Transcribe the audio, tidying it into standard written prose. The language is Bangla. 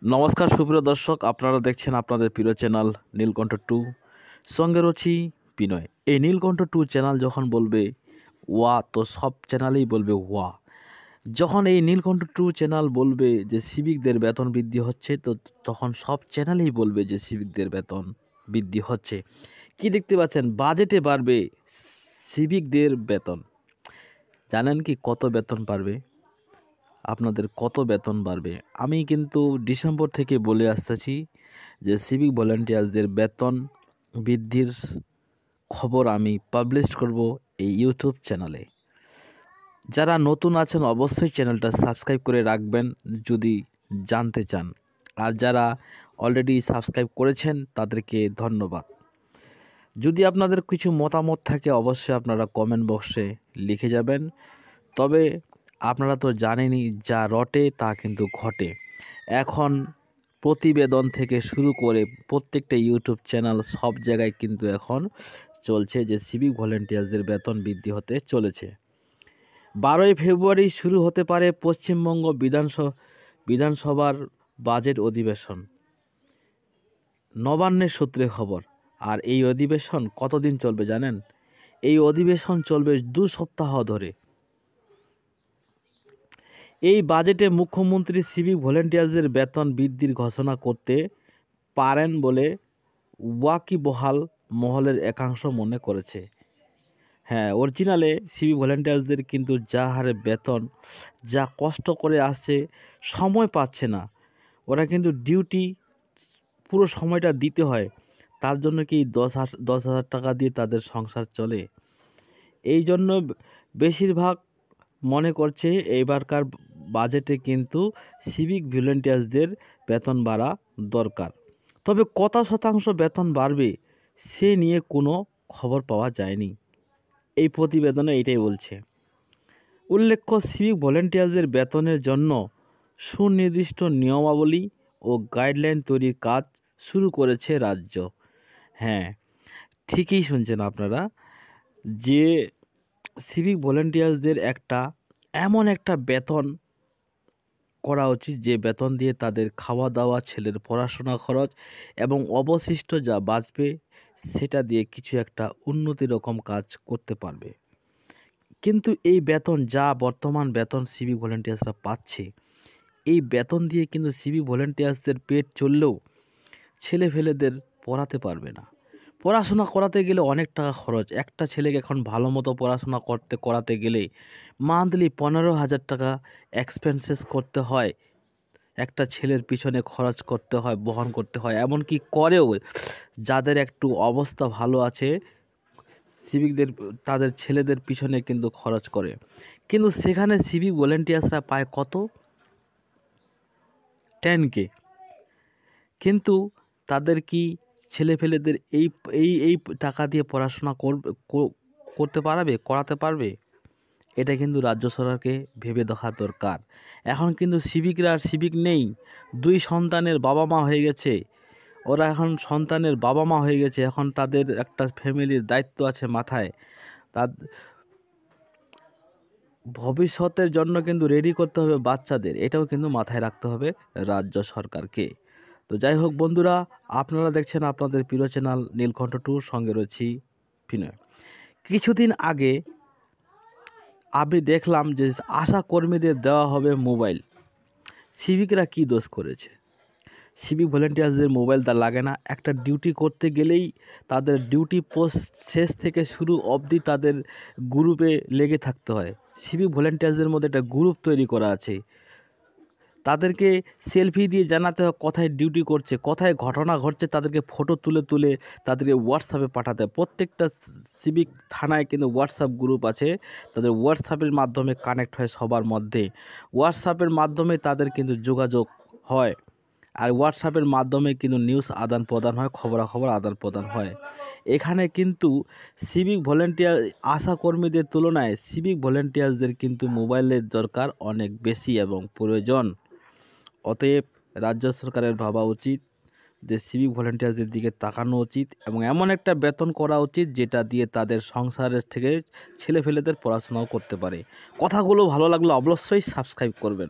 নমস্কার সুপ্রিয় দর্শক, আপনারা দেখছেন আপনাদের প্রিয় চ্যানেল নীলকণ্ঠ টু, সঙ্গে রয়েছি বিনয়। এই নীলকণ্ঠ টু চ্যানেল যখন বলবে ওয়া, তো সব চ্যানেলেই বলবে ওয়া। যখন এই নীলকণ্ঠ টু চ্যানেল বলবে যে সিভিকদের বেতন বৃদ্ধি হচ্ছে, তো তখন সব চ্যানেলেই বলবে যে সিভিকদের বেতন বৃদ্ধি হচ্ছে। কি দেখতে পাচ্ছেন, বাজেটে বাড়বে সিভিকদের বেতন। জানেন কি কত বেতন বাড়বে? আপনাদের কত বেতন বাড়বে? আমি কিন্তু ডিসেম্বর থেকে বলে আসতেছি যে সিভিক ভলেন্টিয়ার্সদের বেতন বৃদ্ধির খবর আমি পাবলিশ করব এই ইউটিউব চ্যানেলে। যারা নতুন আছেন অবশ্যই চ্যানেলটা সাবস্ক্রাইব করে রাখবেন যদি জানতে চান, আর যারা অলরেডি সাবস্ক্রাইব করেছেন তাদেরকে ধন্যবাদ। যদি আপনাদের কিছু মতামত থাকে অবশ্যই আপনারা কমেন্ট বক্সে লিখে যাবেন। তবে আপনারা তো জানেনই, যা রটে তা কিন্তু ঘটে। এখন প্রতিবেদন থেকে শুরু করে প্রত্যেকটা ইউটিউব চ্যানেল সব জায়গায় কিন্তু এখন চলছে যে সিভিক ভলেন্টিয়ার্সদের বেতন বৃদ্ধি হতে চলেছে। 12ই ফেব্রুয়ারি শুরু হতে পারে পশ্চিমবঙ্গ বিধানসভার বাজেট অধিবেশন, নবান্নের সূত্রে খবর। আর এই অধিবেশন কতদিন চলবে জানেন? এই অধিবেশন চলবে 2 সপ্তাহ ধরে। এই বাজেটে মুখ্যমন্ত্রী সিভিক ভলেন্টিয়ার্সদের বেতন বৃদ্ধির ঘোষণা করতে পারেন বলে ওয়াকিবহাল মহলের একাংশ মনে করেছে। হ্যাঁ, অরিজিনালে সিভিক ভলেন্টিয়ার্সদের কিন্তু যা হারে বেতন, যা কষ্ট করে আসছে, সময় পাচ্ছে না। ওরা কিন্তু ডিউটি পুরো সময়টা দিতে হয়। তার জন্য কি 10,000 টাকা দিয়ে তাদের সংসার চলে? এই জন্য বেশিরভাগ মনে করছে এবারকার বাজেটে কিন্তু সিভিক ভলেন্টিয়ার্সদের বেতন বাড়া দরকার। তবে কত শতাংশ বেতন বাড়বে সে নিয়ে কোনো খবর পাওয়া যায়নি। এই প্রতিবেদনে এটাই বলছে। উল্লেখ্য, সিভিক ভলেন্টিয়ার্সদের বেতনের জন্য সুনির্দিষ্ট নিয়মাবলী ও গাইডলাইন তৈরির কাজ শুরু করেছে রাজ্য। হ্যাঁ, ঠিকই শুনছেন আপনারা, যে সিভিক ভলেন্টিয়ার্সদের এমন একটা বেতন করা উচিত যে বেতন দিয়ে তাদের খাওয়া দাওয়া, ছেলের পড়াশোনা খরচ এবং অবশিষ্ট যা বাঁচবে সেটা দিয়ে কিছু একটা উন্নতি রকম কাজ করতে পারবে। কিন্তু এই বেতন, যা বর্তমান বেতন সিভিক ভলেন্টিয়ার্সরা পাচ্ছে, এই বেতন দিয়ে কিন্তু সিভিক ভলেন্টিয়ার্সদের পেট চললেও ছেলেফেলেদের পড়াতে পারবে না। পড়াশোনা করাতে গেলে অনেক টাকা খরচ। একটা ছেলেকে এখন ভালো মতো পড়াশোনা করাতে গেলে মান্থলি 15,000 টাকা এক্সপেন্সেস করতে হয়, একটা ছেলের পিছনে খরচ করতে হয়, বহন করতে হয়। এমনকি করেও যাদের একটু অবস্থা ভালো আছে সিভিকদের, তাদের ছেলেদের পিছনে কিন্তু খরচ করে। কিন্তু সেখানে সিভিক ভলেন্টিয়ার্সরা পায় কত? 10K। কিন্তু তাদের কি ছেলেফেলেদের এই এই এই টাকা দিয়ে পড়াশোনা করতে পারবে, করাতে পারবে? এটা কিন্তু রাজ্য সরকারকে ভেবে দেখা দরকার। এখন কিন্তু সিভিকরা আর সিভিক নেই, 2 সন্তানের বাবা মা হয়ে গেছে। ওরা এখন সন্তানের বাবা মা হয়ে গেছে, এখন তাদের একটা ফ্যামিলির দায়িত্ব আছে মাথায়। তার ভবিষ্যতের জন্য কিন্তু রেডি করতে হবে বাচ্চাদের, এটাও কিন্তু মাথায় রাখতে হবে রাজ্য সরকারকে। তো যাই হোক বন্ধুরা, আপনারা দেখছেন আপনাদের প্রিয় চ্যানেল নীলকণ্ঠ টু, সঙ্গে রয়েছি বিনয়। কিছুদিন আগে আমি দেখলাম যে আশা কর্মীদের দেওয়া হবে মোবাইল। সিভিকরা কি দোষ করেছে? সিভিক ভলেন্টিয়ার্সদের মোবাইল তা লাগে না? একটা ডিউটি করতে গেলেই তাদের ডিউটি পোস্ট শেষ থেকে শুরু অবধি তাদের গ্রুপে লেগে থাকতে হয়। সিভিক ভলেন্টিয়ার্সদের মধ্যে একটা গ্রুপ তৈরি করা আছে। তাদেরকে সেলফি দিয়ে জানাতে হয় কোথায় ডিউটি করছে, কোথায় ঘটনা ঘটছে, তাদেরকে ফটো তুলে তুলে তাদেরকে হোয়াটসঅ্যাপে পাঠাতে হয়। প্রত্যেকটা সিভিক থানায় কিন্তু হোয়াটসঅ্যাপ গ্রুপ আছে, তাদের হোয়াটসঅ্যাপের মাধ্যমে কানেক্ট হয় সবার মধ্যে। হোয়াটসঅ্যাপের মাধ্যমে তাদের কিন্তু যোগাযোগ হয়, আর হোয়াটসঅ্যাপের মাধ্যমে কিন্তু নিউজ আদান প্রদান হয়, খবরাখবর আদান প্রদান হয়। এখানে কিন্তু সিভিক ভলেন্টিয়ার আশাকর্মীদের তুলনায় সিভিক ভলেন্টিয়ার্সদের কিন্তু মোবাইলের দরকার অনেক বেশি এবং প্রয়োজন। অতএব রাজ্য সরকারের ভাবা উচিত যে সিভিক ভলেন্টিয়ার্সদের দিকে তাকানো উচিত এবং এমন একটা বেতন করা উচিত যেটা দিয়ে তাদের সংসারের থেকে ছেলেফেলেদের পড়াশোনাও করতে পারে। কথাগুলো ভালো লাগলে অবশ্যই সাবস্ক্রাইব করবেন।